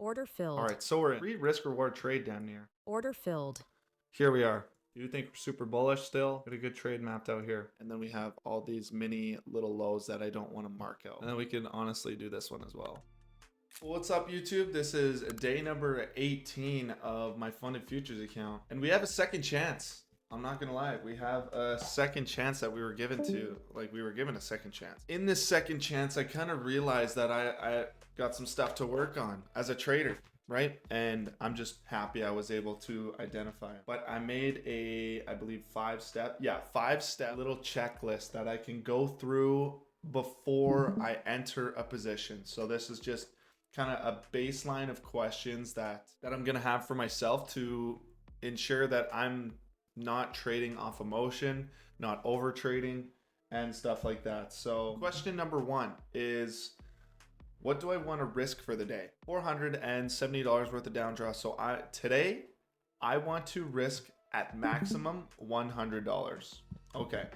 Order filled. All right, so we're in free risk reward trade down here. Order filled. Here we are. Do you think we're super bullish still? Got a good trade mapped out here. And then we have all these mini little lows that I don't want to mark out. And then we can honestly do this one as well. What's up, YouTube? This is day number 18 of my funded futures account. And we have a second chance. I'm not gonna lie, we have a second chance that we were given to, like we were given a second chance. In this second chance, I kind of realized that I got some stuff to work on as a trader, right? And I'm just happy I was able to identify it. But I made a, I believe, five-step little checklist that I can go through before I enter a position. So this is just kind of a baseline of questions that I'm gonna have for myself to ensure that I'm not trading off emotion, not over trading and stuff like that. So question number one is, what do I want to risk for the day? $470 worth of down draw. So today I want to risk at maximum $100. Okay,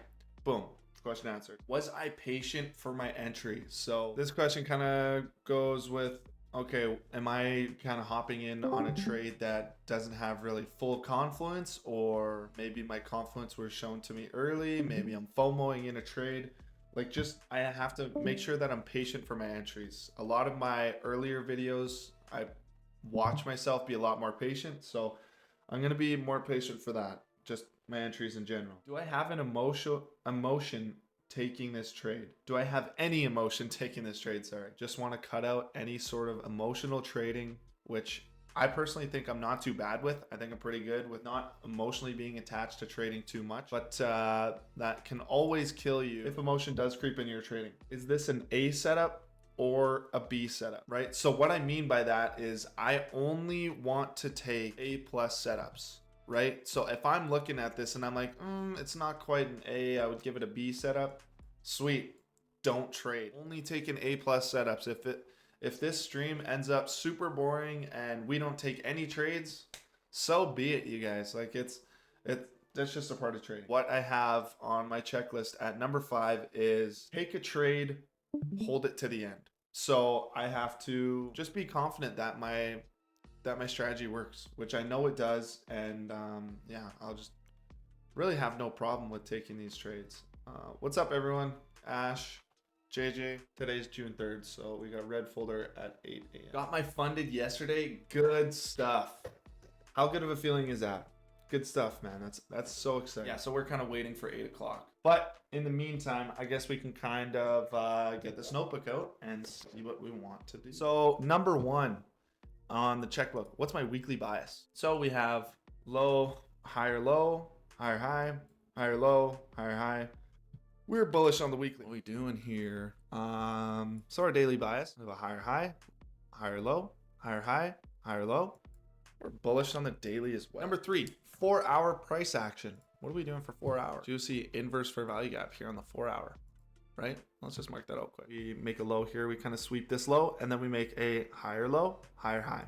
boom. Question answered. Was I patient for my entry? So this question kind of goes with, okay, am I kind of hopping in on a trade that doesn't have really full confluence, or maybe my confluence was shown to me early, maybe I'm FOMOing in a trade. Like, just, I have to make sure that I'm patient for my entries. A lot of my earlier videos, I watch myself be a lot more patient, so I'm going to be more patient for that, just my entries in general. Do I have an emotion taking this trade? Do I have any emotion taking this trade? Sorry, just want to cut out any sort of emotional trading, which I personally think I'm not too bad with. I think I'm pretty good with not emotionally being attached to trading too much, but that can always kill you if emotion does creep into your trading. Is this an A setup or a B setup, right? So what I mean by that is I only want to take A plus setups, right? So if I'm looking at this and I'm like, it's not quite an A, I would give it a B setup. Sweet, don't trade. Only take an A plus setups. If this stream ends up super boring and we don't take any trades, so be it, you guys. Like that's just a part of trading. What I have on my checklist at number 5 is take a trade, hold it to the end. So I have to just be confident that my strategy works, which I know it does. And yeah, I'll just really have no problem with taking these trades. What's up, everyone? Ash, JJ. Today's June 3rd, so we got red folder at 8 a.m. Got my funded yesterday. Good stuff. How good of a feeling is that? Good stuff, man. That's so exciting. Yeah, so we're kind of waiting for 8 o'clock. But in the meantime, I guess we can kind of get this notebook out and see what we want to do. So number 1 on the checkbook, what's my weekly bias? So we have low, higher, higher, high, higher, low, higher, high. We're bullish on the weekly. What are we doing here? So our daily bias, we have a higher high, higher low, higher high, higher low. We're bullish on the daily as well. Number 3, 4-hour price action. What are we doing for 4 hours? Juicy inverse fair value gap here on the 4 hour, right? Let's just mark that out quick. We make a low here. We kind of sweep this low, and then we make a higher low, higher high,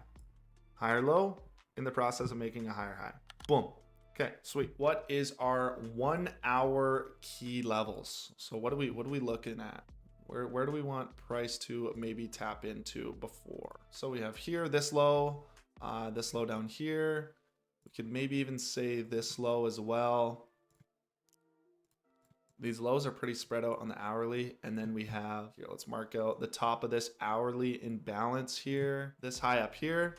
higher low, in the process of making a higher high. Boom. Okay, sweet. What is our 1 hour key levels? So what are we looking at? Where do we want price to maybe tap into before? So we have here this low down here. We could maybe even say this low as well. These lows are pretty spread out on the hourly, and then we have here, let's mark out the top of this hourly imbalance here, this high up here,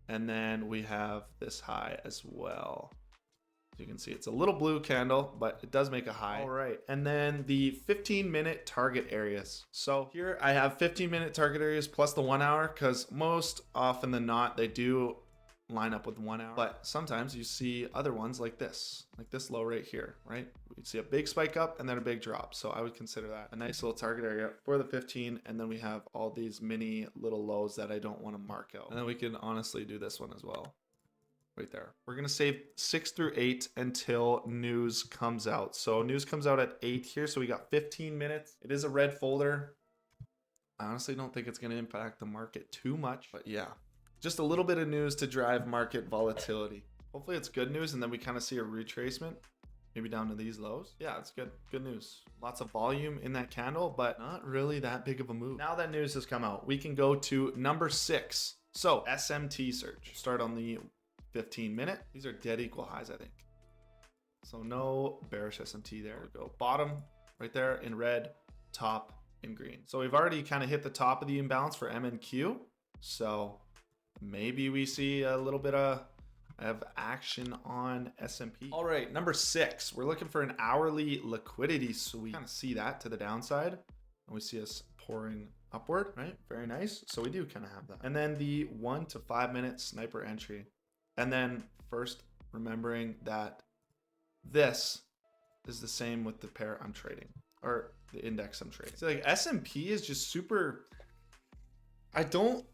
and then we have this high as well. You can see it's a little blue candle, but it does make a high. All right, and then the 15-minute target areas. So here I have 15-minute target areas plus the 1 hour, because most often than not they do line up with 1 hour, but sometimes you see other ones like this low right here, right? We see a big spike up and then a big drop, so I would consider that a nice little target area for the 15. And then we have all these mini little lows that I don't want to mark out, and then we can honestly do this one as well. Right there. We're going to save 6 through 8 until news comes out. So news comes out at 8 here. So we got 15 minutes. It is a red folder. I honestly don't think it's going to impact the market too much, but yeah, just a little bit of news to drive market volatility. Hopefully it's good news, and then we kind of see a retracement, maybe down to these lows. Yeah, it's good. Good news. Lots of volume in that candle, but not really that big of a move. Now that news has come out, we can go to number 6 So SMT search. Start on the 15 minute. These are dead equal highs, I think. So no bearish SMT there. We go bottom right there in red, top in green. So we've already kind of hit the top of the imbalance for M and Q. So maybe we see a little bit of action on S&P. All right, number 6, we're looking for an hourly liquidity sweep. Kind of see that to the downside, and we see us pouring upward, right? Very nice. So we do kind of have that. And then the 1 to 5 minute sniper entry. And then first remembering that this is the same with the pair I'm trading, or the index I'm trading. So like S&P is just super, I don't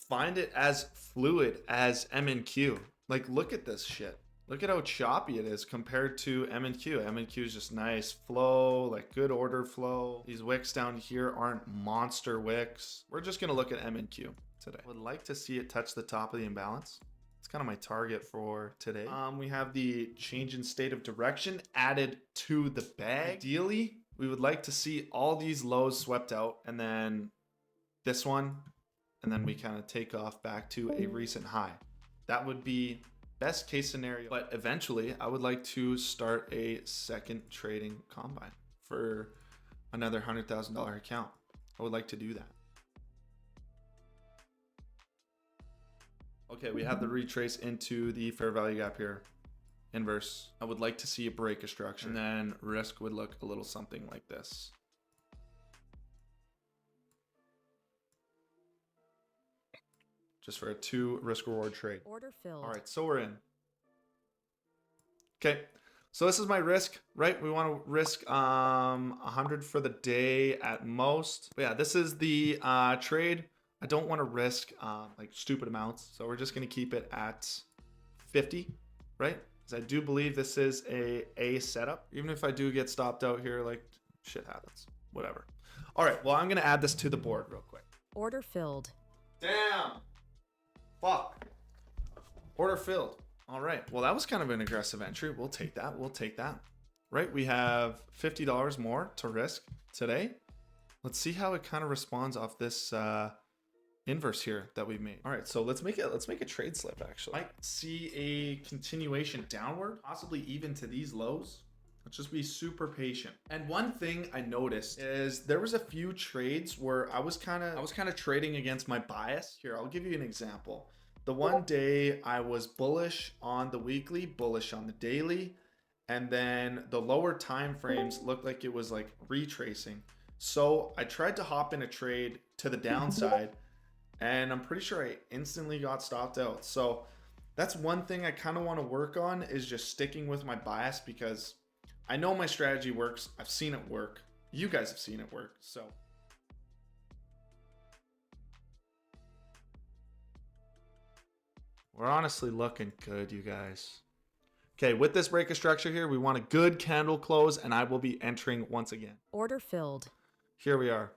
find it as fluid as M and Q. Like, look at this shit. Look at how choppy it is compared to M and Q. M and Q is just nice flow, like good order flow. These wicks down here aren't monster wicks. We're just gonna look at M and Q today. Would like to see it touch the top of the imbalance. It's kind of my target for today. We have the change in state of direction added to the bag. Ideally, we would like to see all these lows swept out, and then this one, and then we kind of take off back to a recent high. That would be best case scenario. But eventually I would like to start a second trading combine for another $100,000 account. I would like to do that. Okay, we have the retrace into the fair value gap here. Inverse. I would like to see a break of structure, and then risk would look a little something like this. Just for a 2 risk reward trade. Order filled. All right, so we're in. Okay, so this is my risk, right? We want to risk 100 for the day at most. But yeah, this is the trade. I don't want to risk like stupid amounts, so we're just going to keep it at 50, right? Because I do believe this is a setup. Even if I do get stopped out here, like shit happens, whatever. All right, well, I'm going to add this to the board real quick. Order filled. Damn. Fuck. Order filled. All right. Well, that was kind of an aggressive entry. We'll take that. We'll take that. Right. We have $50 more to risk today. Let's see how it kind of responds off this inverse here that we've made. All right. So let's make a trade slip actually. Might see a continuation downward, possibly even to these lows. Let's just be super patient. And one thing I noticed is there was a few trades where I was kind of trading against my bias. Here, I'll give you an example. The one day I was bullish on the weekly, bullish on the daily, and then the lower time frames looked like it was like retracing. So I tried to hop in a trade to the downside, and I'm pretty sure I instantly got stopped out. So that's one thing I kind of want to work on, is just sticking with my bias, because I know my strategy works. I've seen it work. You guys have seen it work. So we're honestly looking good, you guys. Okay, with this break of structure here, we want a good candle close, and I will be entering once again. Order filled. Here we are.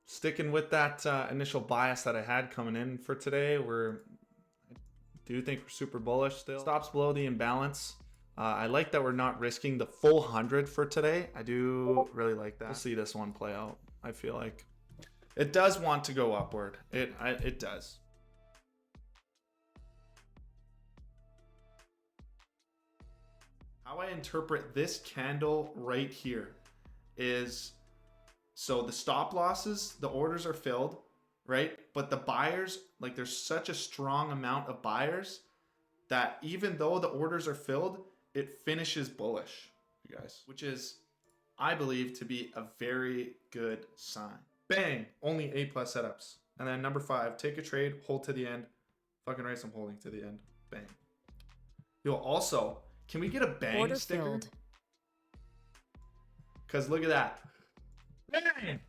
Sticking with that initial bias that I had coming in for today. I do think we're super bullish still. Stops below the imbalance. I like that we're not risking the full 100 for today. I do really like that. We'll see this one play out. I feel like it does want to go upward. It does. How I interpret this candle right here is, so the stop losses, the orders are filled, right? But the buyers, like there's such a strong amount of buyers that even though the orders are filled, it finishes bullish, you guys, which is, I believe, to be a very good sign. Bang, only A+ setups. And then number 5, take a trade, hold to the end. Fucking right, I'm holding to the end. Bang. Yo, also, can we get a bang Order sticker? filled. Because look at that. Bang!